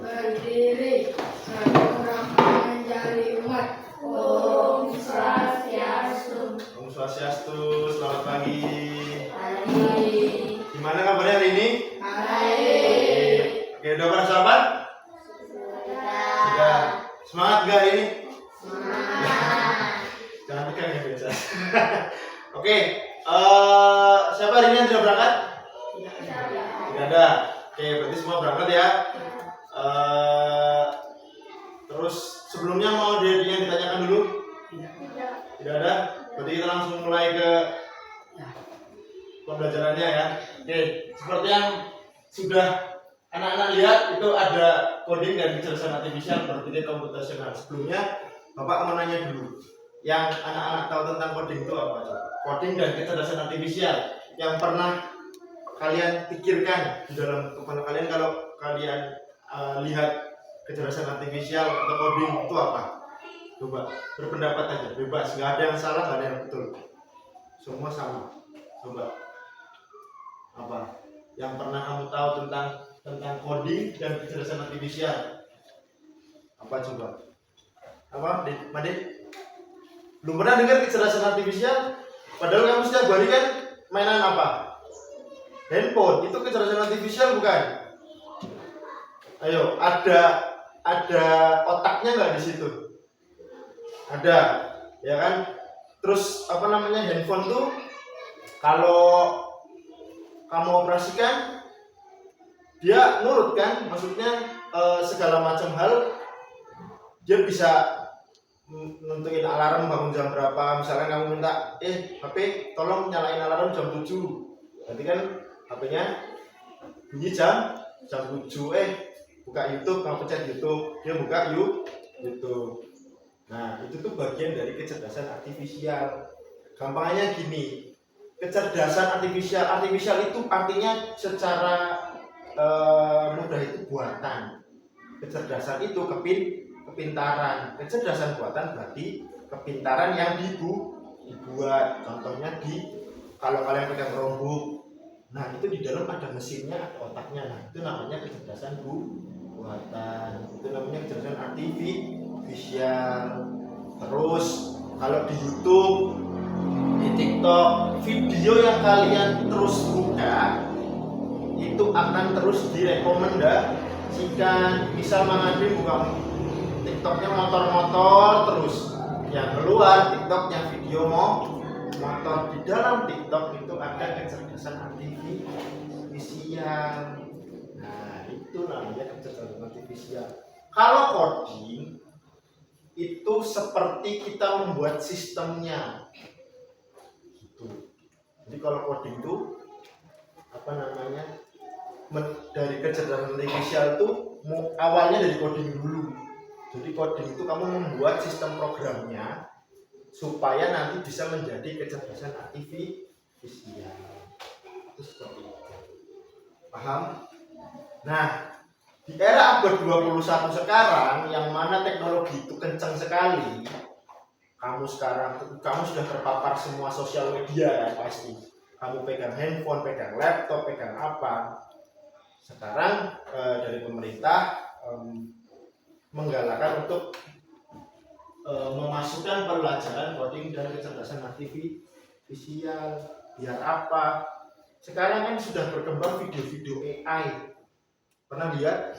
berdiri, seorang menjadi umat. Om Swastiastu. Om Swastiastu, selamat pagi. Pagi. Gimana kabarnya hari ini? Baik. Oke, udah pada sarapan? Sudah. Semangat gak hari ini? Semangat. Jangan pegang ya biasa. Oke, siapa hari ini yang sudah berangkat? Tidak ada. Oke, berarti semua berangkat ya. Terus sebelumnya mau yang ditanyakan dulu? Tidak ada. Berarti kita langsung mulai ke pembelajarannya ya. Oke, seperti yang sudah anak-anak lihat itu ada coding dan kecerdasan artifisial berpikir komputasional. Sebelumnya Bapak mau nanya dulu, yang anak-anak tahu tentang coding itu apa? Coding dan kecerdasan artifisial yang pernah kalian pikirkan di dalam kepala kalian kalau kalian lihat kecerdasan artifisial atau coding itu apa? Coba berpendapat aja, bebas, nggak ada yang salah, nggak ada yang betul, semua sama. Coba apa yang pernah kamu tahu tentang coding dan kecerdasan artifisial? Apa coba? Apa, Madit? Belum pernah dengar kecerdasan artifisial? Padahal kamu setiap hari kan mainan apa? Handphone, itu kecerdasan artifisial bukan? Ayo, ada otaknya nggak di situ? Ada, ya kan? Terus apa namanya, handphone tuh kalau kamu operasikan dia nurut kan? Maksudnya segala macam hal dia bisa nentuin alarm bangun jam berapa. Misalkan kamu minta HP tolong nyalain alarm jam 7, berarti kan HP-nya bunyi jam 7. Buka YouTube, kamu pencet YouTube, dia buka YouTube. Nah, itu tuh bagian dari kecerdasan artifisial. Gampangnya gini, kecerdasan artifisial itu artinya secara mudah itu buatan. Kecerdasan itu kepintaran. Kecerdasan buatan berarti kepintaran yang dibuat. Contohnya kalau kalian pegang Chromebook, nah itu di dalam ada mesinnya, ada otaknya. Nah, itu namanya kecerdasan buatan. Itu namanya kecerdasan artifisial. Terus kalau di YouTube, di TikTok, video yang kalian terus buka itu akan terus direkomendasikan. Misal Mang Adi buka TikToknya motor-motor, terus yang keluar TikToknya video motor. Di dalam TikTok itu ada kecerdasan artifisial. Nah, itu namanya kecerdasan artifisial. Kalau coding itu seperti kita membuat sistemnya gitu. Jadi kalau coding itu apa namanya, dari kecerdasan artifisial itu awalnya dari coding dulu. Jadi coding itu kamu membuat sistem programnya supaya nanti bisa menjadi kecerdasan artifisial. Itu seperti itu. Paham? Nah, di era abad 21 sekarang yang mana teknologi itu kencang sekali, kamu sudah terpapar semua sosial media ya pasti. Kamu pegang handphone, pegang laptop, pegang apa. Sekarang dari pemerintah menggalakkan untuk memasukkan pelajaran coding dan kecerdasan artifisial. Biar apa? Sekarang kan sudah berkembang video-video AI. Pernah lihat?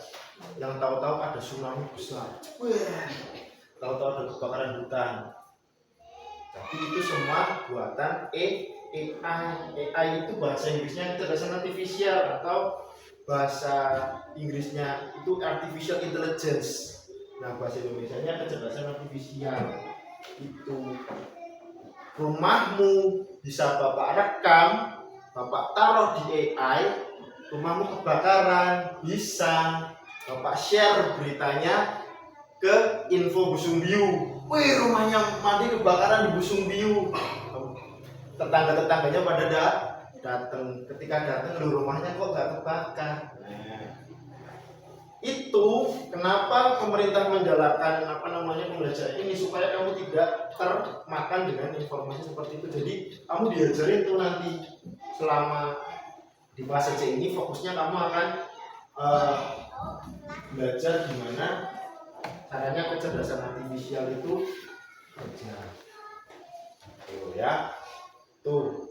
Yang tahu-tahu ada tsunami besar, tahu-tahu ada kebakaran hutan. Tapi itu semua buatan AI itu bahasa Inggrisnya kecerdasan artifisial, atau bahasa Inggrisnya itu artificial intelligence. Nah, bahasa Indonesianya kecerdasan artifisial. Itu rumahmu bisa Bapak rekam, Bapak taruh di AI, rumahmu kebakaran, bisa Bapak share beritanya ke info Busungbiu. Wih, rumahnya mati kebakaran di Busungbiu. Tetangga-tetangganya pada datang. Ketika datang, rumahnya kok nggak kebakar. Nah, itu kenapa pemerintah menjalankan pembelajaran ini, supaya kamu tidak termakan dengan informasi seperti itu. Jadi kamu diajarin tuh nanti selama di fase C ini, fokusnya kamu akan belajar gimana caranya kecerdasan artifisial itu kerja. Tuh ya, tuh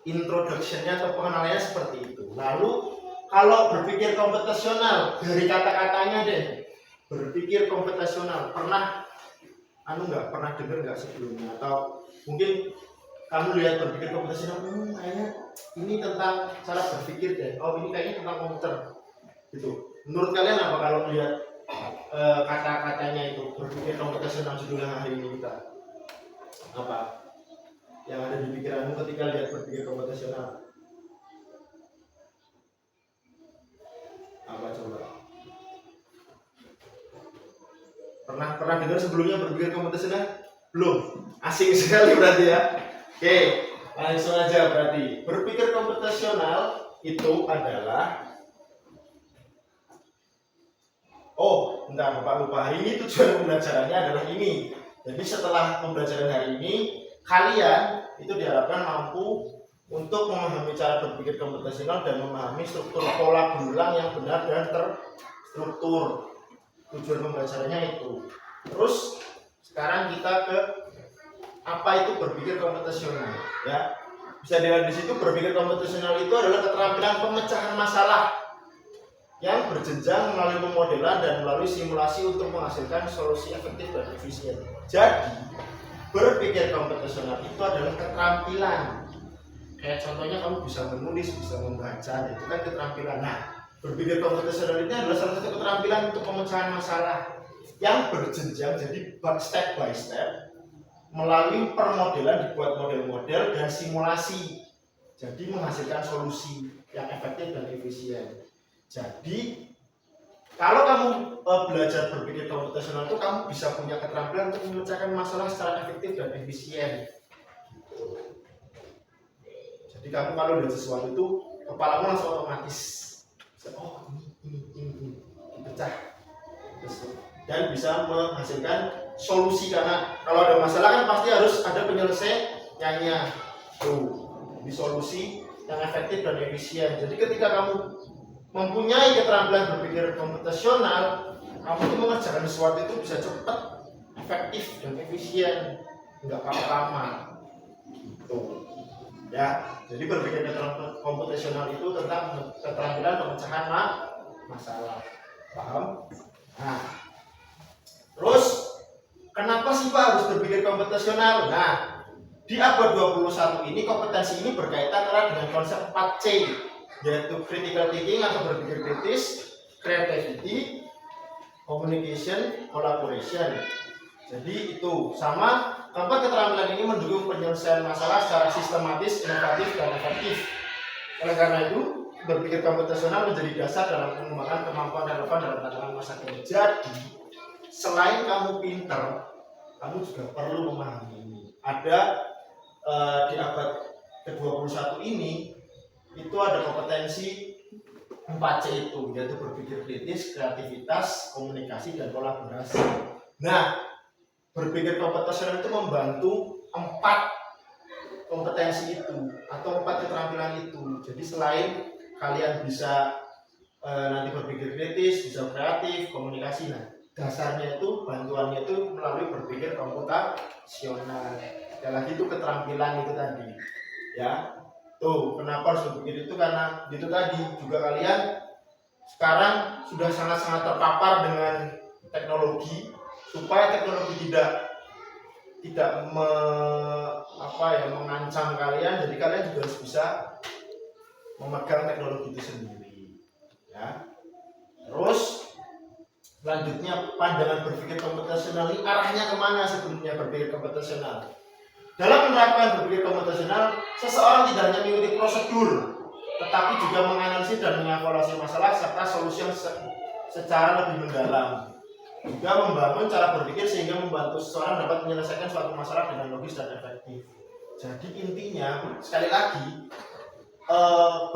introduction-nya atau pengenalannya seperti itu. Lalu kalau berpikir komputasional, dari kata-katanya deh, berpikir komputasional, pernah pernah dengar nggak sebelumnya? Atau mungkin kamu lihat berpikir komputasional, kayaknya ini tentang cara berpikir deh. Oh, ini kayaknya tentang komputer gitu. Menurut kalian apa kalau lihat kata-katanya itu berpikir komputasional judulnya hari ini kita? Apa yang ada di pikiranmu ketika lihat berpikir komputasional? Apa coba? Pernah dengar sebelumnya berpikir komputasional? Belum? Asing sekali berarti ya. Oke, langsung aja berarti. Berpikir komputasional itu adalah bentar, Bapak lupa. Hari ini tujuan pembelajarannya adalah ini. Jadi setelah pembelajaran hari ini, kalian itu diharapkan mampu untuk memahami cara berpikir komputasional dan memahami struktur pola berulang yang benar dan terstruktur. Tujuan pembelajarannya itu. Terus sekarang kita ke apa itu berpikir komputasional, ya. Bisa dilihat di situ berpikir komputasional itu adalah keterampilan pemecahan masalah yang berjenjang melalui pemodelan dan melalui simulasi untuk menghasilkan solusi efektif dan efisien. Jadi, berpikir komputasional itu adalah keterampilan. Kayak contohnya kamu bisa menulis, bisa membaca, itu kan keterampilan. Nah, berpikir komputasional itu adalah salah satu keterampilan untuk pemecahan masalah yang berjenjang, jadi step by step, melalui permodelan, dibuat model-model dan simulasi, jadi menghasilkan solusi yang efektif dan efisien. Jadi kalau kamu belajar berpikir komputasional itu kamu bisa punya keterampilan untuk memecahkan masalah secara efektif dan efisien. Jadi kamu kalau lihat sesuatu itu kepalamu langsung otomatis, ini dipecah dan bisa menghasilkan solusi, karena kalau ada masalah kan pasti harus ada penyelesaiannya. Di solusi yang efektif dan efisien. Jadi ketika kamu mempunyai keterampilan berpikir komputasional, kamu itu mengerjakan sesuatu itu bisa cepat, efektif dan efisien, nggak lama-lama. Gitu. Ya, jadi berpikir komputasional itu tentang keterampilan pemecahan masalah. Paham? Nah, terus kenapa sih Pak harus berpikir komputasional? Nah, di abad 21 ini kompetensi ini berkaitan erat dengan konsep 4C, yaitu critical thinking atau berpikir kritis, creativity, communication, collaboration. Jadi itu sama, keempat keterampilan ini mendukung penyelesaian masalah secara sistematis, inovatif, dan efektif. Oleh karena itu, berpikir komputasional menjadi dasar dalam pengembangan kemampuan relevan dalam tantangan masa kini. Jadi, selain kamu pinter, kamu juga perlu memahami ini. Ada di abad ke-21 ini, itu ada kompetensi 4C itu, yaitu berpikir kritis, kreativitas, komunikasi, dan kolaborasi. Nah, berpikir komputasional itu membantu 4 kompetensi itu atau 4 keterampilan itu. Jadi selain kalian bisa nanti berpikir kritis, bisa kreatif, komunikasi, nah dasarnya itu, bantuannya itu melalui berpikir komputasional. Sekali lagi itu keterampilan itu tadi, ya. Tuh, kenapa harus berpikir itu? Karena itu tadi juga kalian sekarang sudah sangat-sangat terpapar dengan teknologi, supaya teknologi tidak mengancam kalian. Jadi kalian juga harus bisa memegang teknologi itu sendiri, ya. Terus selanjutnya, pandangan berpikir komputasional ini arahnya kemana sebelumnya berpikir komputasional? Dalam menerapkan berpikir komputasional, seseorang tidak hanya mengikuti prosedur, tetapi juga menganalisis dan mengevaluasi masalah serta solusi yang secara lebih mendalam. Juga membangun cara berpikir sehingga membantu seseorang dapat menyelesaikan suatu masalah dengan logis dan efektif. Jadi intinya, sekali lagi,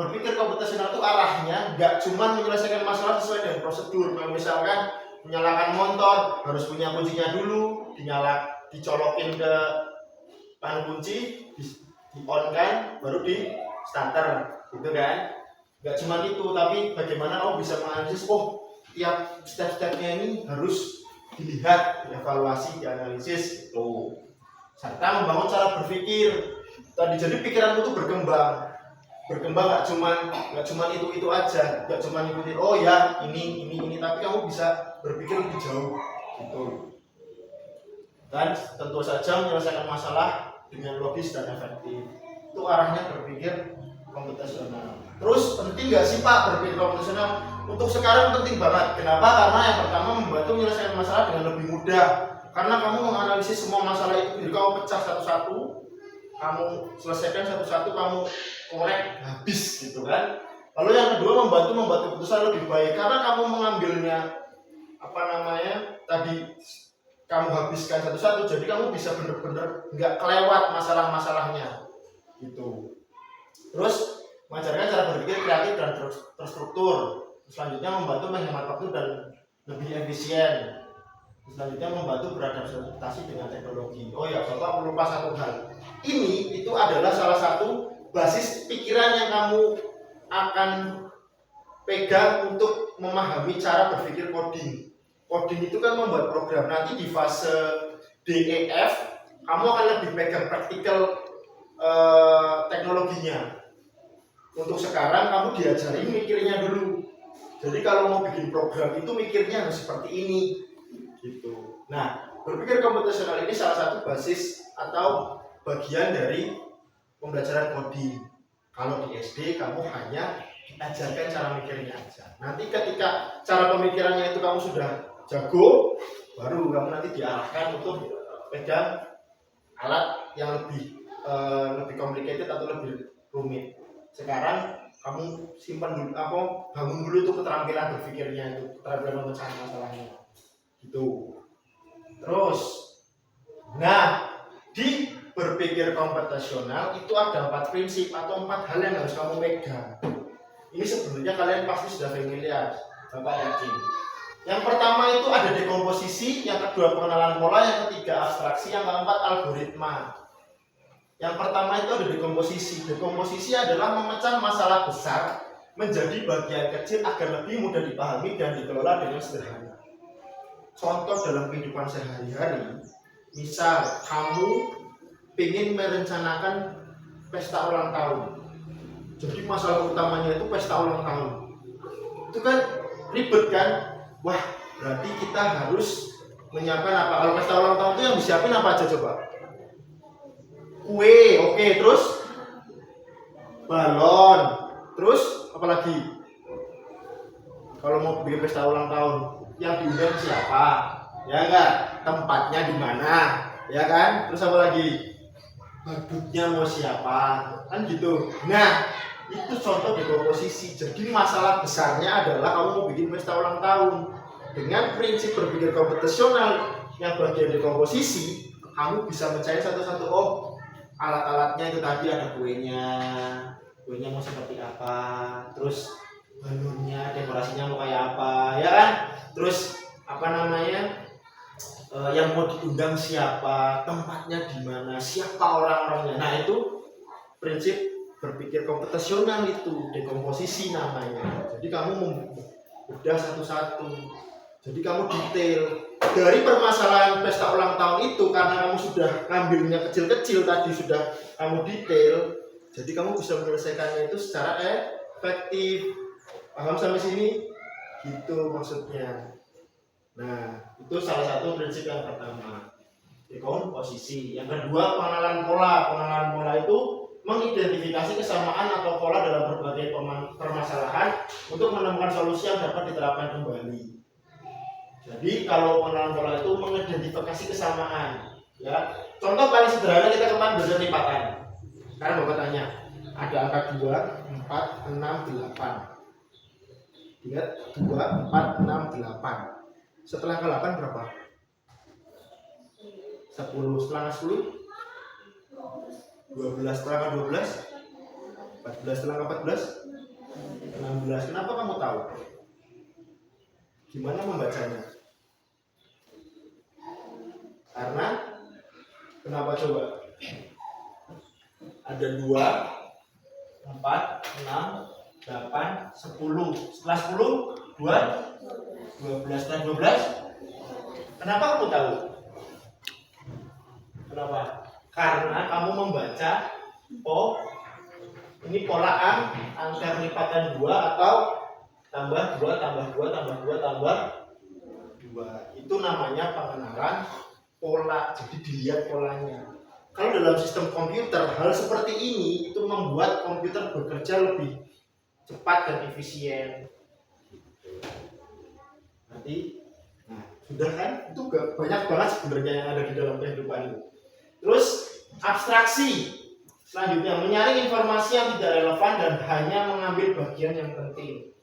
berpikir komputasional itu arahnya nggak cuma menyelesaikan masalah sesuai dengan prosedur. Misalkan menyalakan motor harus punya kuncinya dulu, dicolokin ke kunci, di on kan, baru di starter, gitu kan? Nggak cuma itu, tapi bagaimana bisa menganalisis, tiap step-stepnya ini harus dilihat, dievaluasi, dianalisis itu. Serta membangun cara berpikir tadi, jadi pikiranmu tuh berkembang nggak cuman itu aja, nggak cuman ikutin oh ya ini, tapi kamu bisa berpikir lebih jauh gitu. Dan tentu saja menyelesaikan masalah dengan logis dan efektif, itu arahnya berpikir komputasional. Terus penting nggak sih Pak berpikir komputasional? Untuk sekarang penting banget. Kenapa? Karena yang pertama membantu menyelesaikan masalah dengan lebih mudah, karena kamu menganalisis semua masalah itu, jadi kamu pecah satu-satu, kamu selesaikan satu-satu, kamu korek habis gitu kan. Lalu yang kedua membuat keputusan lebih baik, karena kamu mengambilnya tadi kamu habiskan satu-satu, jadi kamu bisa benar-benar nggak kelewat masalah-masalahnya gitu. Terus mengajarkan cara berpikir kreatif dan terstruktur. Selanjutnya membantu menghemat waktu dan lebih efisien. Selanjutnya membantu beradaptasi dengan teknologi. Oh ya, Bapak lupa satu hal. Ini itu adalah salah satu basis pikiran yang kamu akan pegang untuk memahami cara berpikir coding. Coding itu kan membuat program. Nanti di fase DEF kamu akan lebih pegang praktikal teknologinya. Untuk sekarang kamu diajari mikirnya dulu. Jadi kalau mau bikin program itu mikirnya harus seperti ini gitu. Nah, berpikir komputasional ini salah satu basis atau bagian dari pembelajaran coding. Kalau di SD kamu hanya diajarkan cara mikirnya aja. Nanti ketika cara pemikirannya itu kamu sudah jago, baru kamu nanti diarahkan untuk pegang alat yang lebih complicated atau lebih rumit. Sekarang kamu simpan dulu, bangun dulu itu keterampilan berpikirnya, itu keterampilan memecahkan masalahnya gitu. Terus nah, di berpikir komputasional itu ada 4 prinsip atau 4 hal yang harus kamu pegang. Ini sebenarnya kalian pasti sudah familiar, Bapak yakin. Yang pertama itu ada dekomposisi, yang kedua pengenalan pola, yang ketiga abstraksi, yang keempat algoritma. Yang pertama itu ada dekomposisi. Dekomposisi adalah memecah masalah besar menjadi bagian kecil agar lebih mudah dipahami dan dikelola dengan sederhana. Contoh dalam kehidupan sehari-hari, misal kamu ingin merencanakan pesta ulang tahun. Jadi masalah utamanya itu pesta ulang tahun. Itu kan ribet kan? Wah, berarti kita harus menyiapkan apa? Kalau pesta ulang tahun itu yang disiapin apa aja coba? Kue, oke, terus balon, terus apa lagi? Kalau mau bikin pesta ulang tahun, yang diundang siapa? Ya enggak? Tempatnya di mana? Ya kan? Terus apa lagi? Badutnya mau siapa? Kan gitu. Nah, itu contoh dekomposisi. Jadi masalah besarnya adalah kamu mau bikin pesta ulang tahun. Dengan prinsip berpikir komputasional yang bagian dekomposisi, kamu bisa mencari satu-satu. Oh, alat-alatnya itu tadi ada kuenya mau seperti apa, terus balonnya, dekorasinya mau kayak apa, ya kan? Terus yang mau diundang siapa, tempatnya di mana, siapa orang-orangnya. Nah, itu prinsip berpikir komputasional, itu dekomposisi namanya. Jadi kamu udah satu-satu. Jadi kamu detail dari permasalahan pesta ulang tahun itu, karena kamu sudah ngambilnya kecil-kecil tadi, sudah kamu detail. Jadi kamu bisa menyelesaikannya itu secara efektif. Paham sampai sini? Gitu maksudnya. Nah, itu salah satu prinsip yang pertama, dekomposisi. Yang kedua, pengenalan pola. Pengenalan pola itu mengidentifikasi kesamaan atau pola dalam berbagai permasalahan untuk menemukan solusi yang dapat diterapkan kembali. Jadi kalau pengenalan pola itu mengidentifikasi kesamaan, ya. Contoh paling sederhana, kita kemarin belajar lipatan. Sekarang Bapak tanya, ada angka 2, 4, 6, 8. Ingat, 2, 4, 6, 8. Setelah angka 8 berapa? 10. Setelah angka 10? 12. Setelah angka 12? 14. Setelah angka 14? 16. Kenapa kamu tahu? Gimana membacanya? Karena kenapa coba? Ada 2, 4, 6, 8, 10. Setelah 10 12. Nah 12. Kenapa kamu tahu? Kenapa? Karena kamu membaca ini pola angka lipatan 2 atau tambah 2 tambah 2 tambah 2 tambah 2. Itu namanya pengenalan pola. Jadi dilihat polanya. Kalau dalam sistem komputer hal seperti ini itu membuat komputer bekerja lebih cepat dan efisien. Nanti, nah sudah kan? Itu banyak banget sebenarnya yang ada di dalam kehidupan itu. Terus abstraksi. Selanjutnya menyaring informasi yang tidak relevan dan hanya mengambil bagian yang penting.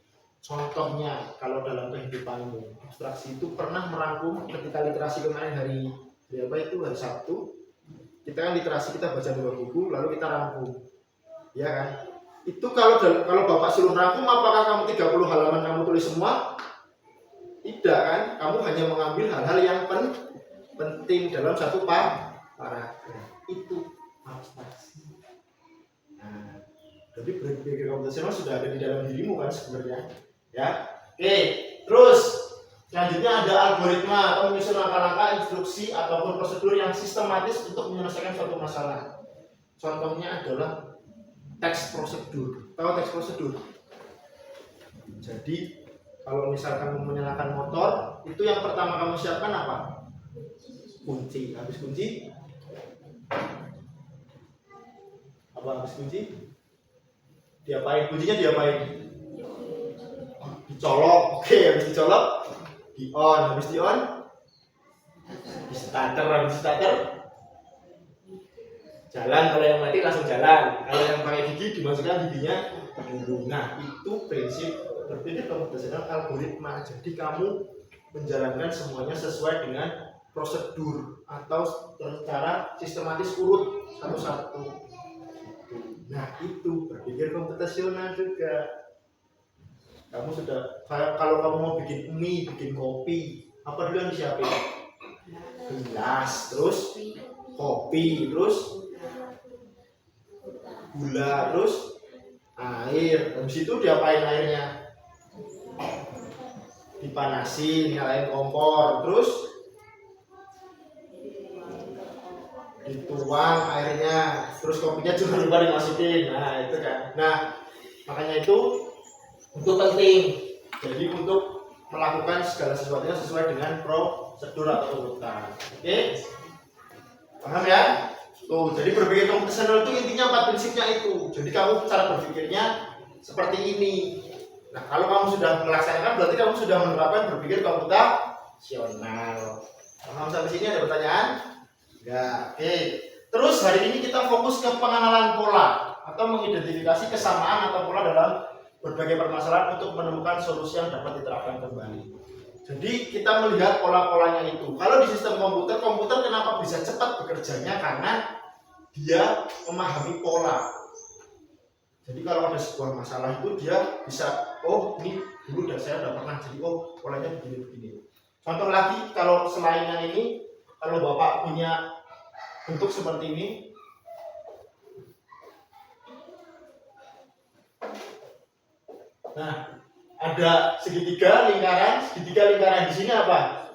Contohnya kalau dalam kehidupanmu, abstraksi itu pernah merangkum ketika literasi kemarin hari Sabtu. Kita kan literasi, kita baca 2 buku lalu kita rangkum. Ya kan? Itu kalau Bapak suruh rangkum, apakah kamu 30 halaman kamu tulis semua? Tidak kan? Kamu hanya mengambil hal-hal yang penting dalam satu paragraf. Itu abstraksi. Nah, jadi berpikir komputasional sudah ada di dalam dirimu kan sebenarnya. Ya. Oke, terus selanjutnya ada algoritma atau menyusun langkah-langkah, instruksi ataupun prosedur yang sistematis untuk menyelesaikan suatu masalah. Contohnya adalah teks prosedur. Tahu teks prosedur? Jadi kalau misalkan kamu menyalakan motor, itu yang pertama kamu siapkan apa? Kunci. Habis kunci? Apa habis kunci? Diapain? Kuncinya diapain? Dicolok. Oke, habis dicolok di on, habis di on di starter, habis starter jalan. Kalau yang mati langsung jalan, kalau yang pakai gigi dimasukkan giginya dulu. Nah itu prinsip berpikir komputasional algoritma. Jadi kamu menjalankan semuanya sesuai dengan prosedur atau secara sistematis urut satu-satu. Nah itu berpikir komputasional juga. Kamu sudah, kalau kamu mau bikin mie, bikin kopi, apa dulu yang disiapin? Gelas, terus kopi, terus gula, terus air. Habis itu diapain airnya? Dipanasin, nyalain kompor, terus dituang airnya, terus kopinya jangan lupa dimasukin. Nah itu kan. Nah makanya itu penting. Jadi untuk melakukan segala sesuatunya sesuai dengan prosedur atau urutan. Oke? Paham ya? Tuh, jadi berpikir komputasional itu intinya 4 prinsipnya itu. Jadi kamu cara berpikirnya seperti ini. Nah, kalau kamu sudah melaksanakan berarti kamu sudah menerapkan berpikir komputasional. Paham sampai sini? Ada pertanyaan? Enggak. Oke. Terus hari ini kita fokus ke pengenalan pola atau mengidentifikasi kesamaan atau pola dalam berbagai permasalahan untuk menemukan solusi yang dapat diterapkan kembali. Jadi kita melihat pola-polanya itu. Kalau di sistem komputer kenapa bisa cepat bekerjanya? Karena dia memahami pola. Jadi kalau ada sebuah masalah itu dia bisa, oh ini dulu saya udah pernah, jadi oh polanya begini-begini. Contoh lagi, kalau selain yang ini, kalau Bapak punya bentuk seperti ini, nah, ada segitiga, lingkaran di sini apa?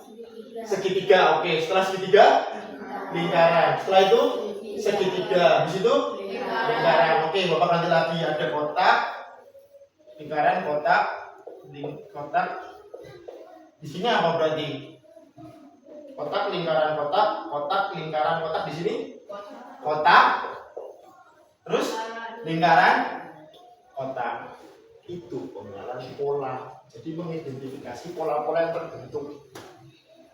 Segitiga. Oke, setelah segitiga, lingkaran. Setelah itu segitiga. Di situ lingkaran. Oke, Bapak ganti lagi. Ada kotak, lingkaran, kotak. Di sini apa berarti? Kotak, lingkaran, kotak, kotak, lingkaran, kotak. Di sini kotak. Terus lingkaran, kotak. Itu pengenalan pola. Jadi mengidentifikasi pola-pola yang terbentuk.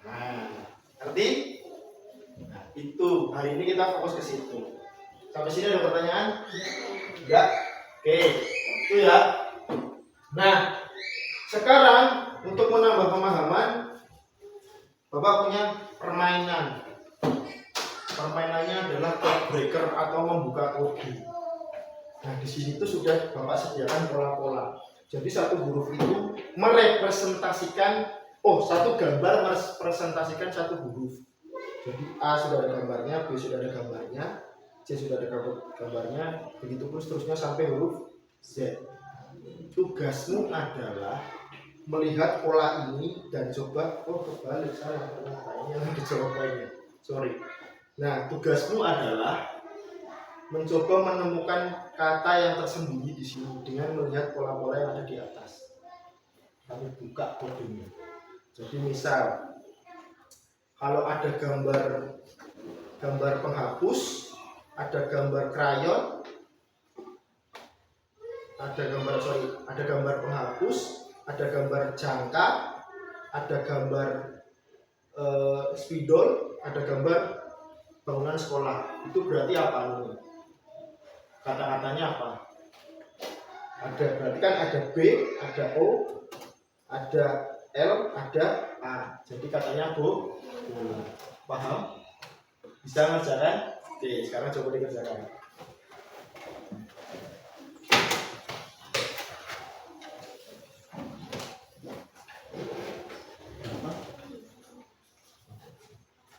Nah, ngerti? Nah, itu hari ini kita fokus ke situ. Sampai sini ada pertanyaan? Enggak? Oke, itu ya. Nah, sekarang untuk menambah pemahaman, Bapak punya permainan. Permainannya adalah code breaker atau membuka kode. Nah, di sini tuh sudah Bapak sediakan pola-pola. Jadi satu huruf itu merepresentasikan, satu gambar merepresentasikan satu huruf. Jadi A sudah ada gambarnya, B sudah ada gambarnya, C sudah ada gambarnya, begitu pun seterusnya sampai huruf Z. Tugasmu adalah melihat pola ini dan coba, kebalik salah ternyata ini yang dicoba ini, sorry. Nah, tugasmu adalah mencoba menemukan kata yang tersembunyi di sini dengan melihat pola-pola yang ada di atas. Kami buka kodenya. Jadi misal kalau ada gambar penghapus, ada gambar krayon, ada gambar penghapus, ada gambar jangka, ada gambar spidol, ada gambar bangunan sekolah. Itu berarti apa nih? Kata-katanya apa? Ada, berarti kan ada B, ada O, ada L, ada A. Jadi katanya bola. Paham? Bisa ngerjakan? Oke, sekarang coba dikerjakan.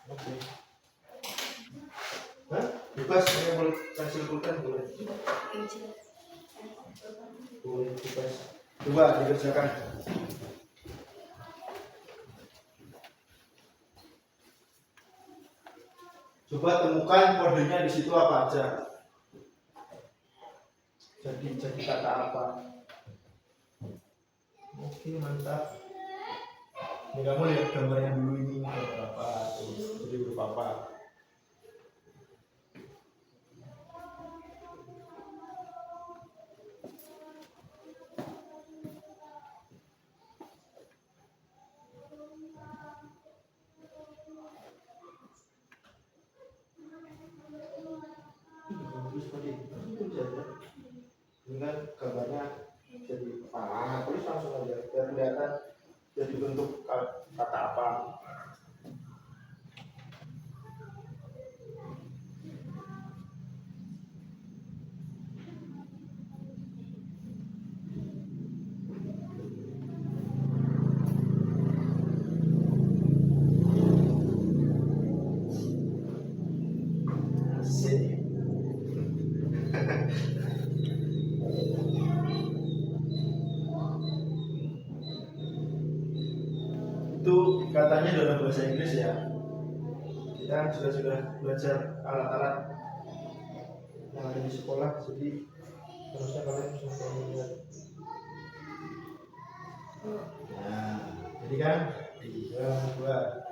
Oke. Hah? Bebas, saya boleh pensil pulpen boleh. Boleh, bebas. Coba dikerjakan. Coba temukan kodenya di situ apa aja. Jadi kata apa? Oke, mantap. Ini kamu lihat gambarnya dulu ini berapa tuh. Jadi huruf apa? Ini kan gambarnya jadi kepala, tulis langsung aja biar kelihatan jadi bentuk kata apa. Asik. Itu katanya dalam bahasa Inggris ya. Kita sudah belajar alat-alat yang ada di sekolah, jadi harusnya kalian bisa melihat. Nah, jadi kan dua.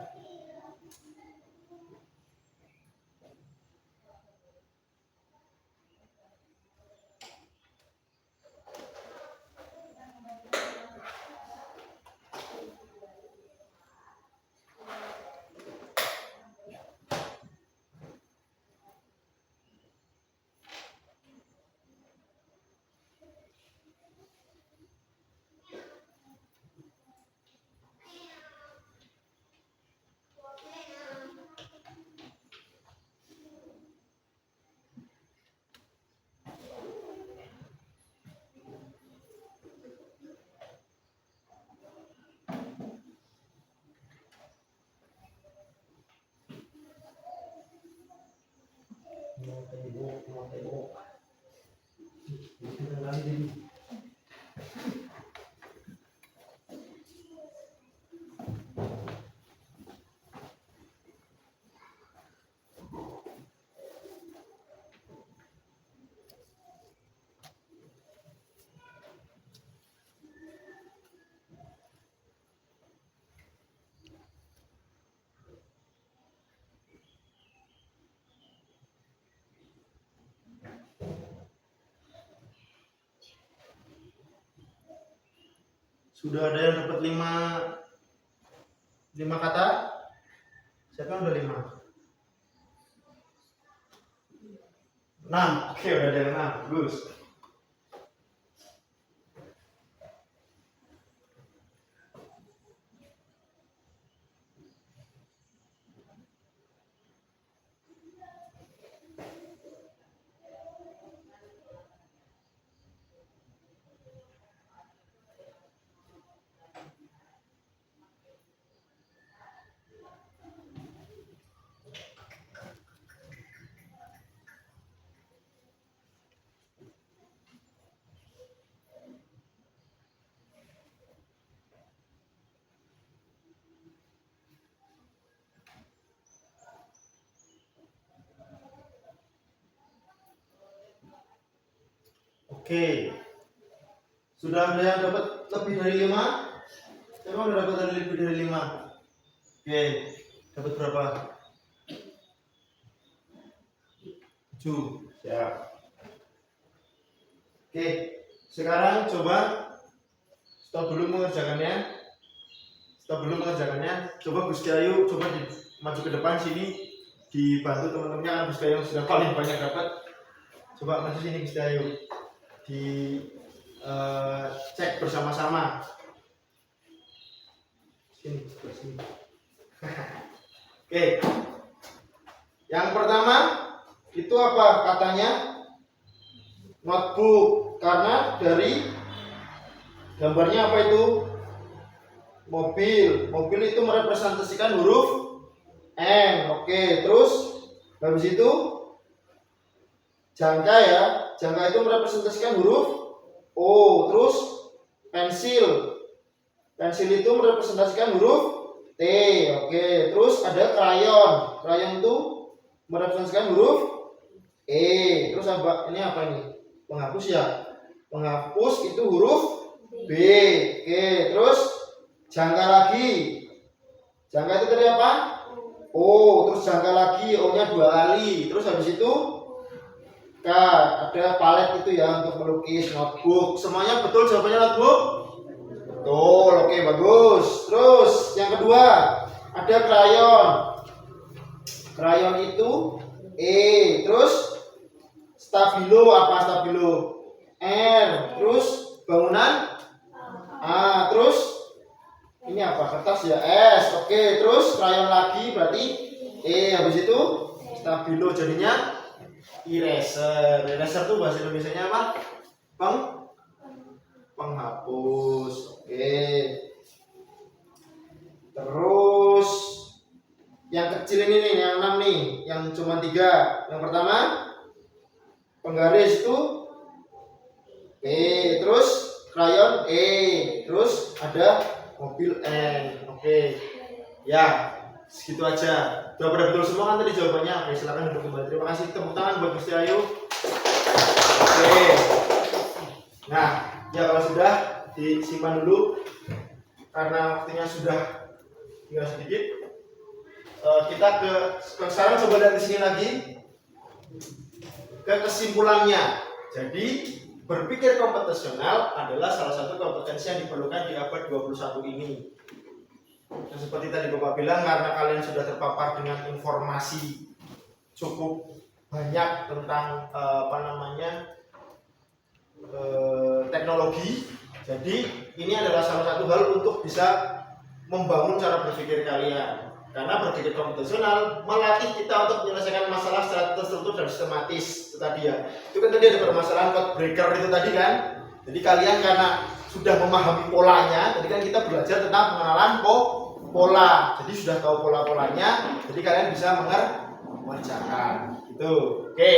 Mau tengok. Kita lagi. Sudah ada yang dapat 5 kata? Siapa yang udah 5? 6. Oke, udah ada yang 6. Bagus. Oke. Sudah ada yang dapat lebih dari 5? Siapa udah dapat lebih dari 5? Oke. Dapat berapa? 7. Siap. Oke. Sekarang coba stop dulu mengerjakannya. Coba Gus Ayu coba maju ke depan sini, dibantu teman-temannya kan Gus Ayu sudah paling banyak dapat. Coba maju sini Gus Ayu. Cek bersama-sama. Sini. Oke. Yang pertama itu apa katanya? Notebook, karena dari gambarnya apa itu? Mobil itu merepresentasikan huruf N. Oke, terus habis itu jangka ya, jangka itu merepresentasikan huruf O. Terus pensil itu merepresentasikan huruf T. Oke, terus ada krayon itu merepresentasikan huruf E. Terus ini apa ini? Penghapus ya, penghapus itu huruf B. Oke, terus jangka itu tadi apa? O. Terus jangka lagi, O nya 2 kali. Terus habis itu K, ada palet itu ya untuk melukis. Notebook, semuanya betul jawabannya notebook? Betul. Oke, bagus. Terus yang kedua ada krayon itu E. Terus stabilo, apa stabilo? R. Terus bangunan A. Terus ini apa? Kertas ya, S. Oke, terus krayon lagi berarti E. Habis itu stabilo jadinya eraser. Eraser tuh bahasa Indonesianya apa? Penghapus. Oke. Terus yang kecil ini nih, yang 6 nih, yang cuma 3. Yang pertama penggaris itu P, terus krayon E, terus ada mobil N. Oke. Ya, segitu aja. Udah pada betul semua kan tadi jawabannya? Oke, silakan duduk kembali. Terima kasih, tepuk tangan buat Gusti Ayu. Oke. Nah, ya kalau sudah disimpan dulu karena waktunya sudah tinggal sedikit. Kita sekarang coba lihat di sini lagi ke kesimpulannya. Jadi berpikir komputasional adalah salah satu kompetensi yang diperlukan di abad 21 ini. Dan seperti tadi Bapak bilang, karena kalian sudah terpapar dengan informasi cukup banyak tentang teknologi, jadi ini adalah salah satu hal untuk bisa membangun cara berpikir kalian. Karena berpikir komputasional melatih kita untuk menyelesaikan masalah secara terstruktur dan sistematis. Itu tadi ya. Itu kan tadi ada permasalahan code breaker itu tadi kan. Jadi kalian karena sudah memahami polanya, tadi kan kita belajar tentang pengenalan pola. Jadi sudah tahu pola-polanya, jadi kalian bisa mengerjakan. Gitu. Oke.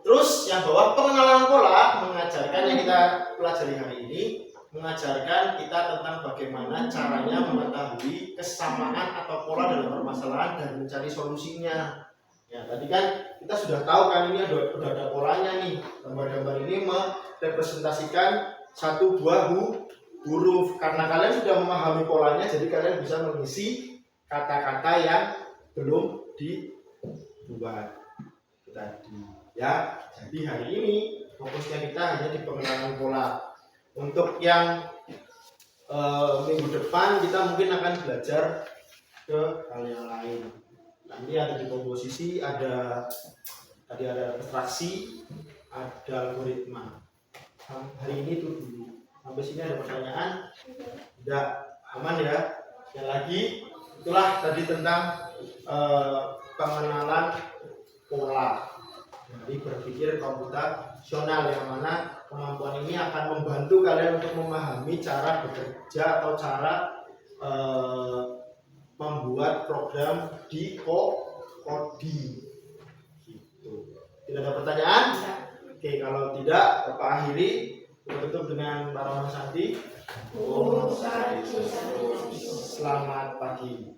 Terus yang bawah pengenalan pola mengajarkan yang kita pelajari hari ini, mengajarkan kita tentang bagaimana caranya mengetahui kesamaan atau pola dalam permasalahan dan mencari solusinya. Ya, tadi kan kita sudah tahu kan ini sudah ada polanya nih. Gambar-gambar ini merepresentasikan satu buah huruf. Karena kalian sudah memahami polanya, jadi kalian bisa mengisi kata-kata yang belum dibuat tadi. Ya, jadi hari ini fokusnya kita hanya di pengenalan pola. Untuk yang minggu depan kita mungkin akan belajar ke hal yang lain. Nanti ada di komposisi, tadi ada abstraksi, ada algoritma. Hari ini itu dulu. Sampai sini ada pertanyaan? Tidak, aman ya. Yang lagi itulah tadi tentang pengenalan pola dari berpikir komputasional, yang mana kemampuan ini akan membantu kalian untuk memahami cara bekerja atau cara membuat program di coding. Gitu. Tidak ada pertanyaan? Oke, kalau tidak, Bapak akhiri. Tutup dengan para Santi. Selamat pagi.